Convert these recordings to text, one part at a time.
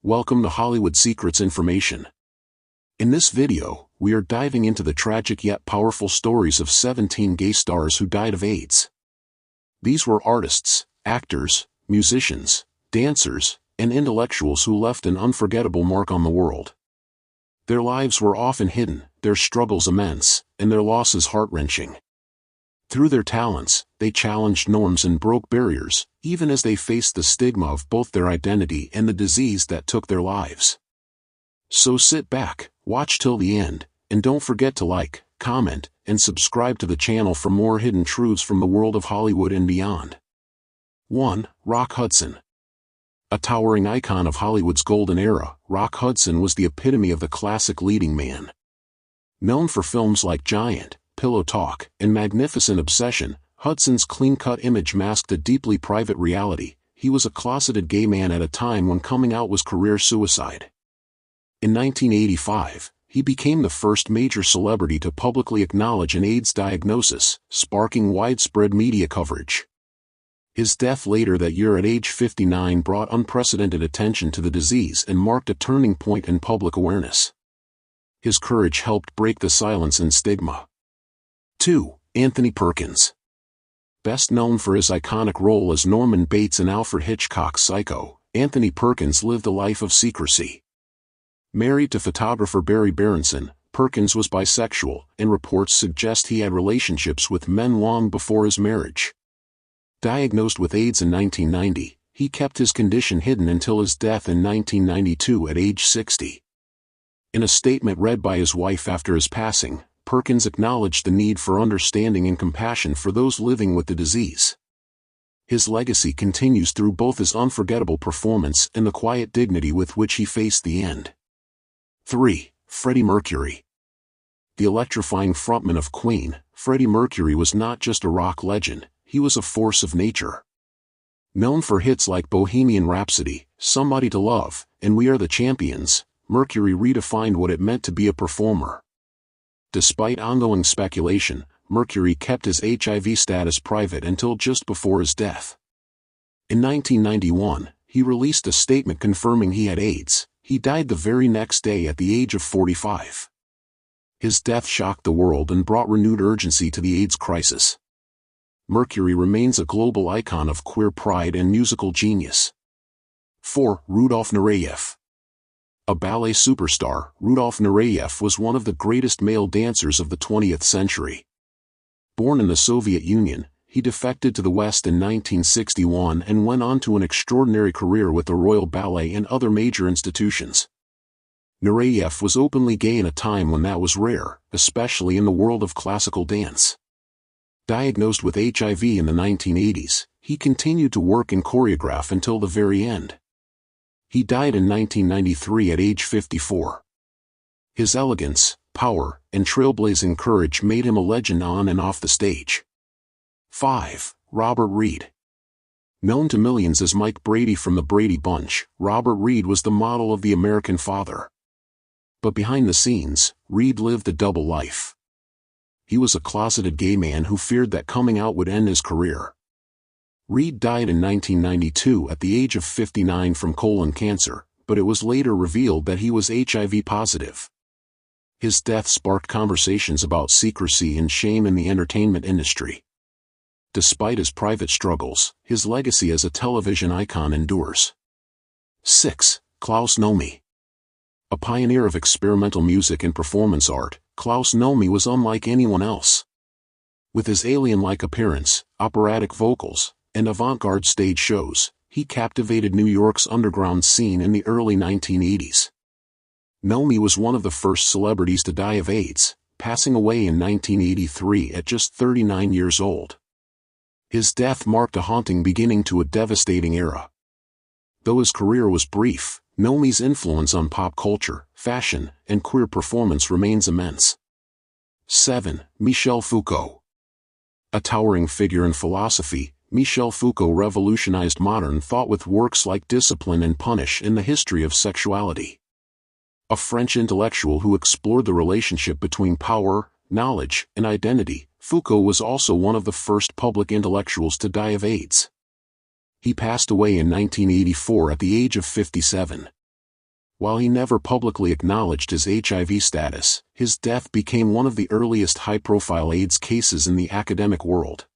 Welcome to Hollywood Secrets Information. In this video, we are diving into the tragic yet powerful stories of 17 gay stars who died of AIDS. These were artists, actors, musicians, dancers, and intellectuals who left an unforgettable mark on the world. Their lives were often hidden, their struggles immense, and their losses heart-wrenching. Through their talents, they challenged norms and broke barriers, even as they faced the stigma of both their identity and the disease that took their lives. So sit back, watch till the end, and don't forget to like, comment, and subscribe to the channel for more hidden truths from the world of Hollywood and beyond. 1. Rock Hudson. A towering icon of Hollywood's golden era, Rock Hudson was the epitome of the classic leading man. Known for films like Giant, Pillow Talk, and Magnificent Obsession, Hudson's clean-cut image masked a deeply private reality. He was a closeted gay man at a time when coming out was career suicide. In 1985, he became the first major celebrity to publicly acknowledge an AIDS diagnosis, sparking widespread media coverage. His death later that year at age 59 brought unprecedented attention to the disease and marked a turning point in public awareness. His courage helped break the silence and stigma. 2. Anthony Perkins. Best known for his iconic role as Norman Bates in Alfred Hitchcock's Psycho, Anthony Perkins lived a life of secrecy. Married to photographer Barry Berenson, Perkins was bisexual, and reports suggest he had relationships with men long before his marriage. Diagnosed with AIDS in 1990, he kept his condition hidden until his death in 1992 at age 60. In a statement read by his wife after his passing, Perkins acknowledged the need for understanding and compassion for those living with the disease. His legacy continues through both his unforgettable performance and the quiet dignity with which he faced the end. 3. Freddie Mercury. The electrifying frontman of Queen, Freddie Mercury was not just a rock legend, he was a force of nature. Known for hits like Bohemian Rhapsody, Somebody to Love, and We Are the Champions, Mercury redefined what it meant to be a performer. Despite ongoing speculation, Mercury kept his HIV status private until just before his death. In 1991, he released a statement confirming he had AIDS. He died the very next day at the age of 45. His death shocked the world and brought renewed urgency to the AIDS crisis. Mercury remains a global icon of queer pride and musical genius. 4. Rudolf Nureyev. A ballet superstar, Rudolf Nureyev was one of the greatest male dancers of the 20th century. Born in the Soviet Union, he defected to the West in 1961 and went on to an extraordinary career with the Royal Ballet and other major institutions. Nureyev was openly gay in a time when that was rare, especially in the world of classical dance. Diagnosed with HIV in the 1980s, he continued to work and choreograph until the very end. He died in 1993 at age 54. His elegance, power, and trailblazing courage made him a legend on and off the stage. 5. Robert Reed. Known to millions as Mike Brady from the Brady Bunch, Robert Reed was the model of the American father. But behind the scenes, Reed lived a double life. He was a closeted gay man who feared that coming out would end his career. Reed died in 1992 at the age of 59 from colon cancer, but it was later revealed that he was HIV positive. His death sparked conversations about secrecy and shame in the entertainment industry. Despite his private struggles, his legacy as a television icon endures. 6. Klaus Nomi. A pioneer of experimental music and performance art, Klaus Nomi was unlike anyone else. With his alien-like appearance, operatic vocals, and avant-garde stage shows, he captivated New York's underground scene in the early 1980s. Nomi was one of the first celebrities to die of AIDS, passing away in 1983 at just 39 years old. His death marked a haunting beginning to a devastating era. Though his career was brief, Nomi's influence on pop culture, fashion, and queer performance remains immense. 7. Michel Foucault. A towering figure in philosophy, Michel Foucault revolutionized modern thought with works like Discipline and Punish in the History of Sexuality. A French intellectual who explored the relationship between power, knowledge, and identity, Foucault was also one of the first public intellectuals to die of AIDS. He passed away in 1984 at the age of 57. While he never publicly acknowledged his HIV status, his death became one of the earliest high-profile AIDS cases in the academic world.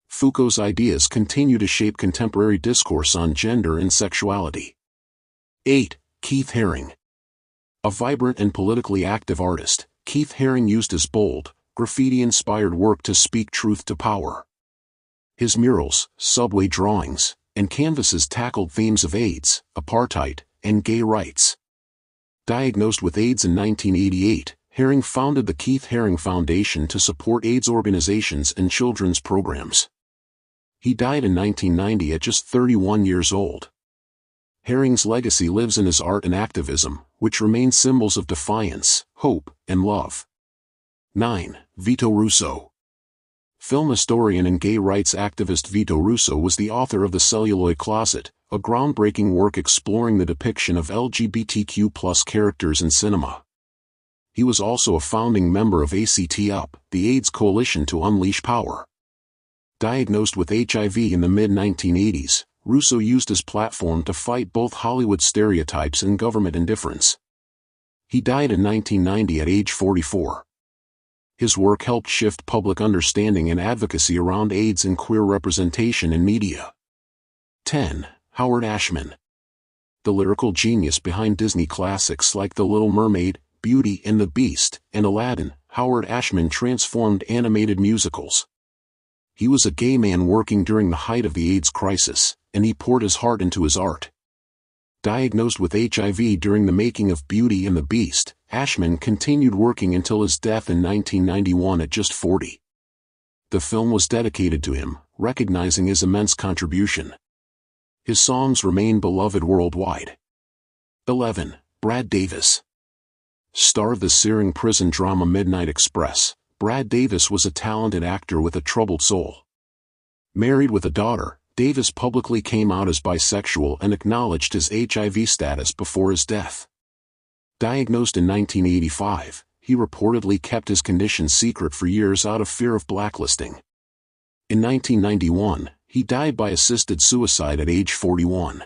Foucault's ideas continue to shape contemporary discourse on gender and sexuality. 8. Keith Haring. A vibrant and politically active artist, Keith Haring used his bold, graffiti-inspired work to speak truth to power. His murals, subway drawings, and canvases tackled themes of AIDS, apartheid, and gay rights. Diagnosed with AIDS in 1988, Haring founded the Keith Haring Foundation to support AIDS organizations and children's programs. He died in 1990 at just 31 years old. Haring's legacy lives in his art and activism, which remain symbols of defiance, hope, and love. 9. Vito Russo. Film historian and gay rights activist Vito Russo was the author of The Celluloid Closet, a groundbreaking work exploring the depiction of LGBTQ+ characters in cinema. He was also a founding member of ACT UP, the AIDS Coalition to Unleash Power. Diagnosed with HIV in the mid-1980s, Russo used his platform to fight both Hollywood stereotypes and government indifference. He died in 1990 at age 44. His work helped shift public understanding and advocacy around AIDS and queer representation in media. 10. Howard Ashman. The lyrical genius behind Disney classics like The Little Mermaid, Beauty and the Beast, and Aladdin, Howard Ashman transformed animated musicals. He was a gay man working during the height of the AIDS crisis, and he poured his heart into his art. Diagnosed with HIV during the making of Beauty and the Beast, Ashman continued working until his death in 1991 at just 40. The film was dedicated to him, recognizing his immense contribution. His songs remain beloved worldwide. 11. Brad Davis. Star of the searing prison drama Midnight Express, Brad Davis was a talented actor with a troubled soul. Married with a daughter, Davis publicly came out as bisexual and acknowledged his HIV status before his death. Diagnosed in 1985, he reportedly kept his condition secret for years out of fear of blacklisting. In 1991, he died by assisted suicide at age 41.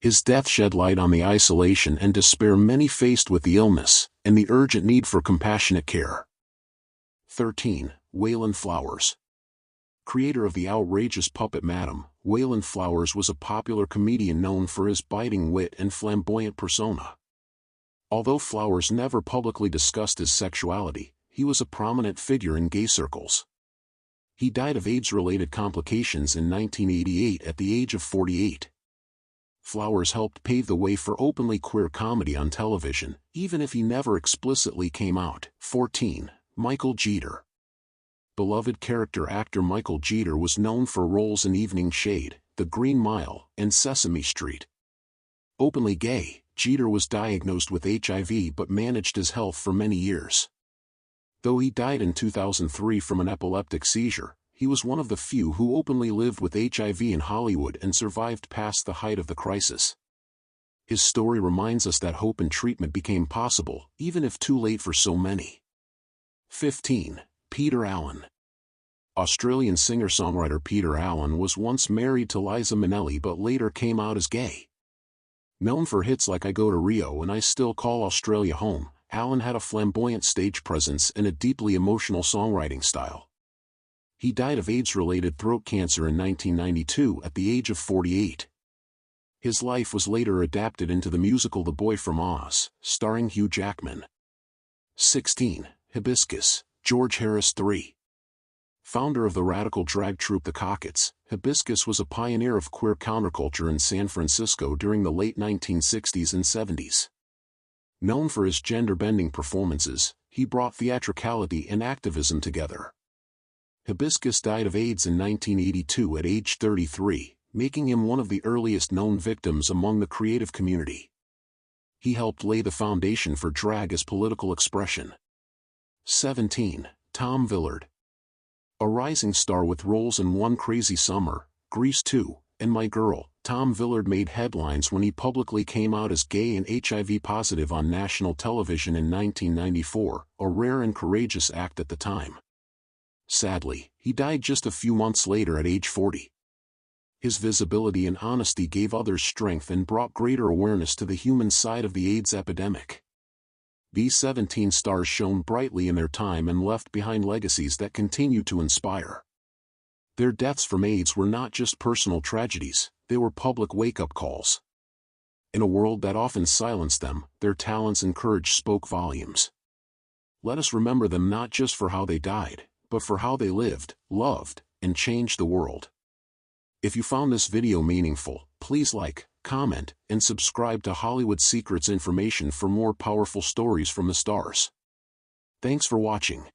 His death shed light on the isolation and despair many faced with the illness, and the urgent need for compassionate care. 13. Waylon Flowers. Creator of the outrageous puppet Madam, Waylon Flowers was a popular comedian known for his biting wit and flamboyant persona. Although Flowers never publicly discussed his sexuality, he was a prominent figure in gay circles. He died of AIDS-related complications in 1988 at the age of 48. Flowers helped pave the way for openly queer comedy on television, even if he never explicitly came out. 14. Michael Jeter. Beloved character actor Michael Jeter was known for roles in Evening Shade, The Green Mile, and Sesame Street. Openly gay, Jeter was diagnosed with HIV but managed his health for many years. Though he died in 2003 from an epileptic seizure, he was one of the few who openly lived with HIV in Hollywood and survived past the height of the crisis. His story reminds us that hope and treatment became possible, even if too late for so many. 15. Peter Allen. Australian singer-songwriter Peter Allen was once married to Liza Minnelli but later came out as gay. Known for hits like I Go to Rio and I Still Call Australia Home, Allen had a flamboyant stage presence and a deeply emotional songwriting style. He died of AIDS-related throat cancer in 1992 at the age of 48. His life was later adapted into the musical The Boy from Oz, starring Hugh Jackman. 16. Hibiscus, George Harris III. Founder of the radical drag troupe The Cockettes, Hibiscus was a pioneer of queer counterculture in San Francisco during the late 1960s and 70s. Known for his gender-bending performances, he brought theatricality and activism together. Hibiscus died of AIDS in 1982 at age 33, making him one of the earliest known victims among the creative community. He helped lay the foundation for drag as political expression. 17. Tom Villard. A rising star with roles in One Crazy Summer, Grease 2, and My Girl, Tom Villard made headlines when he publicly came out as gay and HIV positive on national television in 1994, a rare and courageous act at the time. Sadly, he died just a few months later at age 40. His visibility and honesty gave others strength and brought greater awareness to the human side of the AIDS epidemic. These 17 stars shone brightly in their time and left behind legacies that continue to inspire. Their deaths from AIDS were not just personal tragedies, they were public wake-up calls. In a world that often silenced them, their talents and courage spoke volumes. Let us remember them not just for how they died, but for how they lived, loved, and changed the world. If you found this video meaningful, please like, comment, and subscribe to Hollywood Secrets Information for more powerful stories from the stars. Thanks for watching.